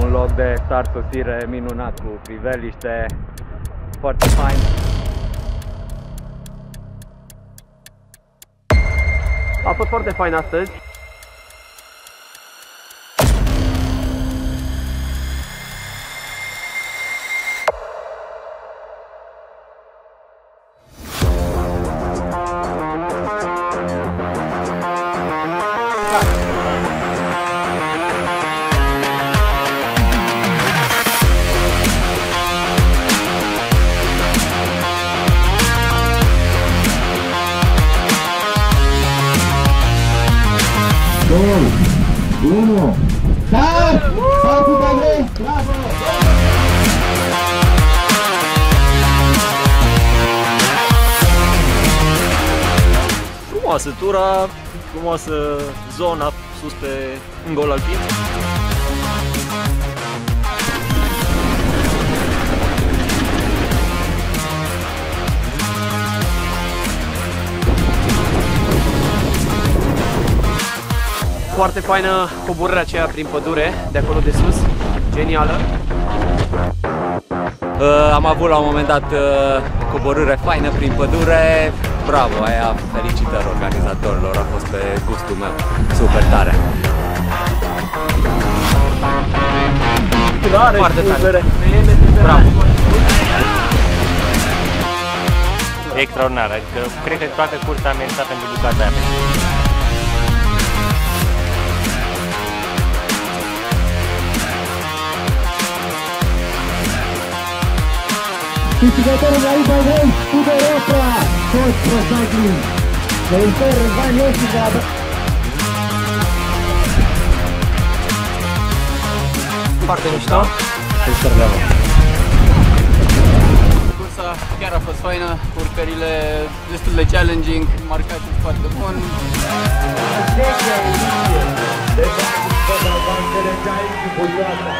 Un loc de start-sosire minunat cu priveliște foarte fain. A fost foarte fain astăzi. Gol! 1! Start! Partita great! Bravo! Frumoasă tura, frumoasă zona sus pe un gol alpin. Foarte faină coborârea aceea prin pădure, de acolo de sus. Genială. Am avut la un moment dat o coborâre faină prin pădure. Bravo, aia, felicitări organizatorilor, a fost pe gustul meu. Super tare! Foarte tare! Bravo! Extraordinar, adică cred că toată cursa a meritat pentru bucata aia. Câștigătorul la Iba Vrei, Uber Opra, tot Pro Cycling. Felicitări, Răzvan Iosica. Foarte mișto. Felicitări, bravo! Cursa chiar a fost faină, urcările destul de challenging, marcatul foarte bun. 10 ediție de Bani Fotbal Bank Challenge aici în Bucioasa.